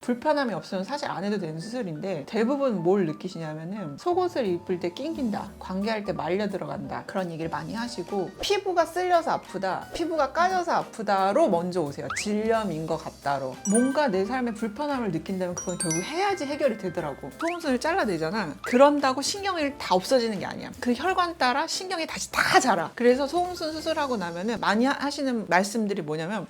불편함이 없으면 사실 안 해도 되는 수술인데 대부분 뭘 느끼시냐면은 속옷을 입을 때 낑긴다, 관계할 때 말려 들어간다, 그런 얘기를 많이 하시고 피부가 쓸려서 아프다, 피부가 까져서 아프다로 먼저 오세요. 질염인 것 같다로. 뭔가 내 삶에 불편함을 느낀다면 그건 결국 해야지 해결이 되더라고. 소음순을 잘라내잖아. 그런다고 신경이 다 없어지는 게 아니야. 그 혈관 따라 신경이 다시 다 자라. 그래서 소음순 수술하고 나면은 많이 하시는 말씀들이 뭐냐면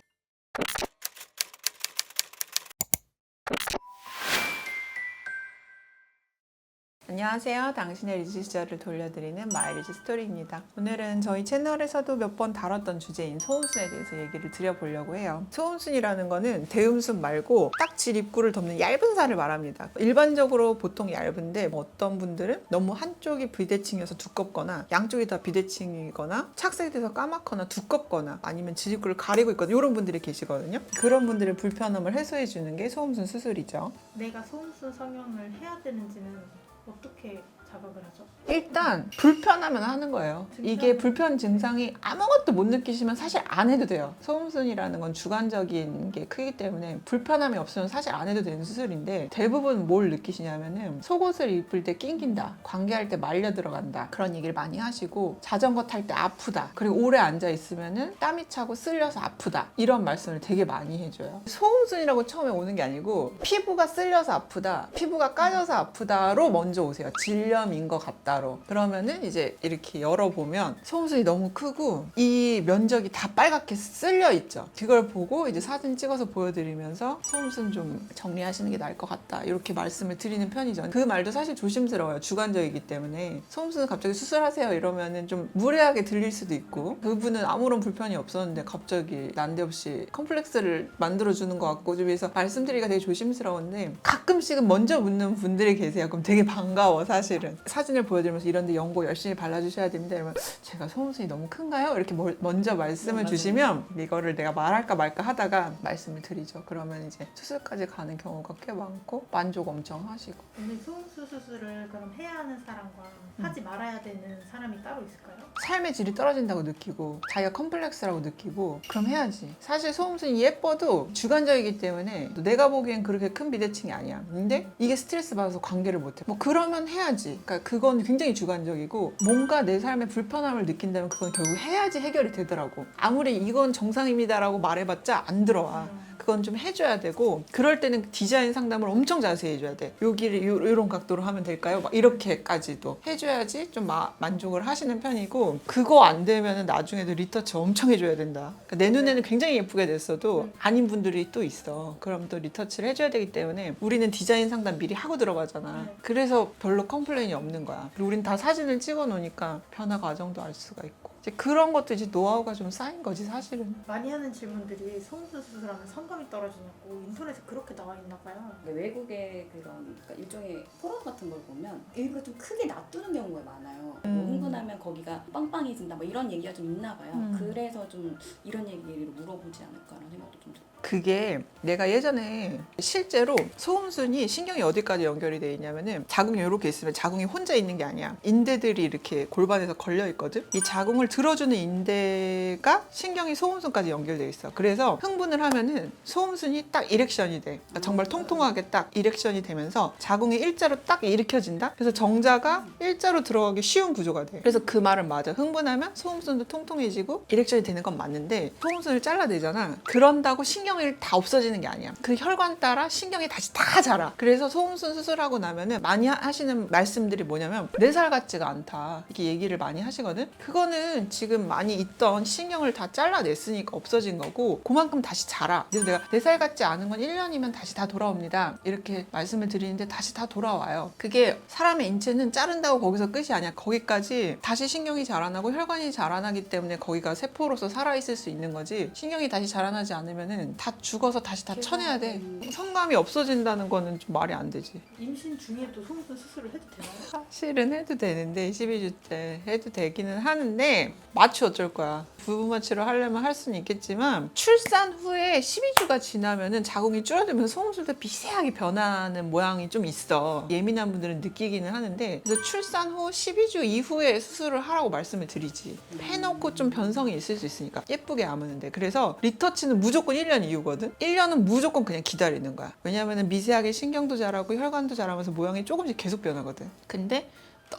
안녕하세요. 당신의 리즈 시절을 돌려드리는 마이리즈 스토리입니다. 오늘은 저희 채널에서도 몇 번 다뤘던 주제인 소음순에 대해서 얘기를 드려보려고 해요. 소음순이라는 거는 대음순 말고 딱 질 입구를 덮는 얇은 살을 말합니다. 일반적으로 보통 얇은데 어떤 분들은 너무 한쪽이 비대칭이어서 두껍거나 양쪽이 다 비대칭이거나 착색이 돼서 까맣거나 두껍거나 아니면 질 입구를 가리고 있거나 이런 분들이 계시거든요. 그런 분들의 불편함을 해소해 주는 게 소음순 수술이죠. 내가 소음순 성형을 해야 되는지는 어떻게 자각을 하죠? 일단 불편하면 하는 거예요. 이게 불편 증상이 아무것도 못 느끼시면 사실 안 해도 돼요. 소음순이라는 건 주관적인 게 크기 때문에 불편함이 없으면 사실 안 해도 되는 수술인데 대부분 뭘 느끼시냐면은 속옷을 입을 때 낑긴다, 관계할 때 말려 들어간다, 그런 얘기를 많이 하시고 자전거 탈 때 아프다, 그리고 오래 앉아 있으면은 땀이 차고 쓸려서 아프다, 이런 말씀을 되게 많이 해줘요. 소음순이라고 처음에 오는 게 아니고 피부가 쓸려서 아프다, 피부가 까져서 아프다로 먼저 오세요. 질염인 것 같다로. 그러면은 이제 이렇게 열어보면 소음순이 너무 크고 이 면적이 다 빨갛게 쓸려 있죠. 그걸 보고 이제 사진 찍어서 보여드리면서 소음순 좀 정리하시는 게 나을 것 같다, 이렇게 말씀을 드리는 편이죠. 그 말도 사실 조심스러워요. 주관적이기 때문에. 소음순 갑자기 수술하세요 이러면은 좀 무례하게 들릴 수도 있고, 그분은 아무런 불편이 없었는데 갑자기 난데없이 컴플렉스를 만들어주는 것 같고, 좀 그래서 말씀드리기가 되게 조심스러운데 가끔씩은 먼저 묻는 분들이 계세요. 그럼 되게 반가워. 사실은 사진을 보여드리면서 이런데 연고 열심히 발라주셔야 됩니다 이러면 제가 소음순이 너무 큰가요? 이렇게 먼저 말씀을 주시면 이거를 내가 말할까 말까 하다가 말씀을 드리죠. 그러면 이제 수술까지 가는 경우가 꽤 많고 만족 엄청 하시고. 오늘 소음순 수술을 그럼 해야 하는 사람과 하지 말아야 되는 사람이 따로 있을까요? 삶의 질이 떨어진다고 느끼고 자기가 컴플렉스라고 느끼고 그럼 해야지. 사실 소음순이 예뻐도 주관적이기 때문에 내가 보기엔 그렇게 큰 비대칭이 아니야. 근데 이게 스트레스 받아서 관계를 못해. 뭐 그러면 해야지. 그러니까 그건 굉장히 주관적이고 뭔가 내 삶에 불편함을 느낀다면 그건 결국 해야지 해결이 되더라고. 아무리 이건 정상입니다라고 말해봤자 안 들어와. 그건 좀 해줘야 되고, 그럴 때는 디자인 상담을 엄청 자세히 해줘야 돼. 여기를 이런 각도로 하면 될까요? 막 이렇게까지도 해줘야지 좀 만족을 하시는 편이고, 그거 안 되면 나중에도 리터치 엄청 해줘야 된다. 그러니까 내 눈에는 굉장히 예쁘게 됐어도 아닌 분들이 또 있어. 그럼 또 리터치를 해줘야 되기 때문에 우리는 디자인 상담 미리 하고 들어가잖아. 그래서 별로 컴플레인이 없는 거야. 그리고 우린 다 사진을 찍어 놓으니까 변화 과정도 알 수가 있고. 이제 그런 것도 이제 노하우가 좀 쌓인 거지 사실은. 많이 하는 질문들이 소음순 수술하면 성감이 떨어지냐고 인터넷에 그렇게 나와 있나 봐요. 외국의 그런 그러니까 일종의 포럼 같은 걸 보면 일부러 좀 크게 놔두는 경우가 많아요. 뭐 흥분하면 거기가 빵빵해진다 뭐 이런 얘기가 좀 있나 봐요. 그래서 좀 이런 얘기를 물어보지 않을까라는 생각도 좀 들어요. 그게 내가 예전에 실제로 소음순이 신경이 어디까지 연결이 돼 있냐면은 자궁이 이렇게 있으면 자궁이 혼자 있는 게 아니야. 인대들이 이렇게 골반에서 걸려 있거든. 이 자궁을 들어주는 인대가 신경이 소음순까지 연결돼 있어. 그래서 흥분을 하면은 소음순이 딱 이렉션이 돼. 그러니까 정말 통통하게 딱 이렉션이 되면서 자궁이 일자로 딱 일으켜진다. 그래서 정자가 일자로 들어가기 쉬운 구조가 돼. 그래서 그 말은 맞아. 흥분하면 소음순도 통통해지고 이렉션이 되는 건 맞는데 소음순을 잘라내잖아. 그런다고 신경이 다 없어지는 게 아니야. 그 혈관 따라 신경이 다시 다 자라. 그래서 소음순 수술하고 나면은 많이 하시는 말씀들이 뭐냐면 4살 같지가 않다, 이렇게 얘기를 많이 하시거든. 그거는 지금 많이 있던 신경을 다 잘라냈으니까 없어진 거고 그만큼 다시 자라. 그래서 내가 4살 같지 않은 건 1년이면 다시 다 돌아옵니다 이렇게 말씀을 드리는데 다시 다 돌아와요. 그게 사람의 인체는 자른다고 거기서 끝이 아니야. 거기까지 다시 신경이 자라나고 혈관이 자라나기 때문에 거기가 세포로서 살아있을 수 있는 거지, 신경이 다시 자라나지 않으면은 다 죽어서 다시 다 쳐내야 돼. 성감이 없어진다는 거는 좀 말이 안 되지. 임신 중에도 소음순 수술을 해도 되나요? 사실은 해도 되는데 12주 때 해도 되기는 하는데 근데 마취 어쩔 거야. 부부 마취를 하려면 할 수는 있겠지만 출산 후에 12주가 지나면은 자궁이 줄어들면서 소음술도 미세하게 변하는 모양이 좀 있어. 예민한 분들은 느끼기는 하는데 그래서 출산 후 12주 이후에 수술을 하라고 말씀을 드리지. 해놓고 좀 변성이 있을 수 있으니까 예쁘게 아무는데 그래서 리터치는 무조건 1년 이후거든. 1년은 무조건 그냥 기다리는 거야. 왜냐면은 미세하게 신경도 자라고 혈관도 자라면서 모양이 조금씩 계속 변하거든. 근데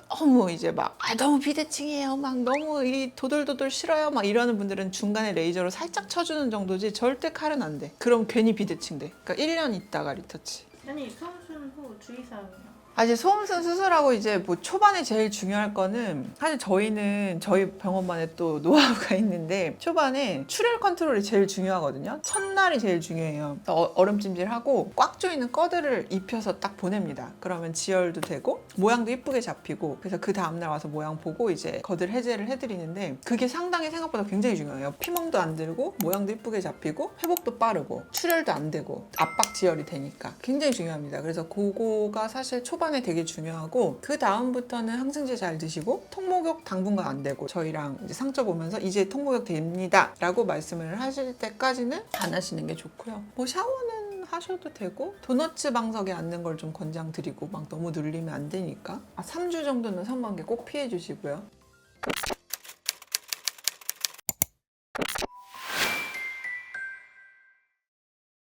너무 이제 막 너무 비대칭이에요 막 너무 이 도돌도돌 싫어요 막 이러는 분들은 중간에 레이저로 살짝 쳐주는 정도지 절대 칼은 안 돼. 그럼 괜히 비대칭 돼. 그러니까 1년 있다가 리터치. 아니 소음순 후 주의사항이요. 이제 소음순 수술하고 이제 뭐 초반에 제일 중요할 거는 사실 저희는 저희 병원만의 또 노하우가 있는데 초반에 출혈 컨트롤이 제일 중요하거든요. 첫날이 제일 중요해요. 얼음찜질하고 꽉 조이는 꺼드를 입혀서 딱 보냅니다. 그러면 지혈도 되고 모양도 이쁘게 잡히고 그래서 그 다음날 와서 모양 보고 이제 거들 해제를 해드리는데 그게 상당히 생각보다 굉장히 중요해요. 피멍도 안 들고 모양도 이쁘게 잡히고 회복도 빠르고 출혈도 안 되고 압박 지혈이 되니까 굉장히 중요합니다. 그래서 그거가 사실 초반에 되게 중요하고 그 다음부터는 항생제 잘 드시고 통목욕 당분간 안 되고 저희랑 이제 상처 보면서 이제 통목욕 됩니다 라고 말씀을 하실 때까지는 안 하시는 게 좋고요. 뭐 샤워는 하셔도 되고 도너츠 방석에 앉는 걸 좀 권장드리고 막 너무 눌리면 안 되니까 3주 정도는 성관계 꼭 피해 주시고요.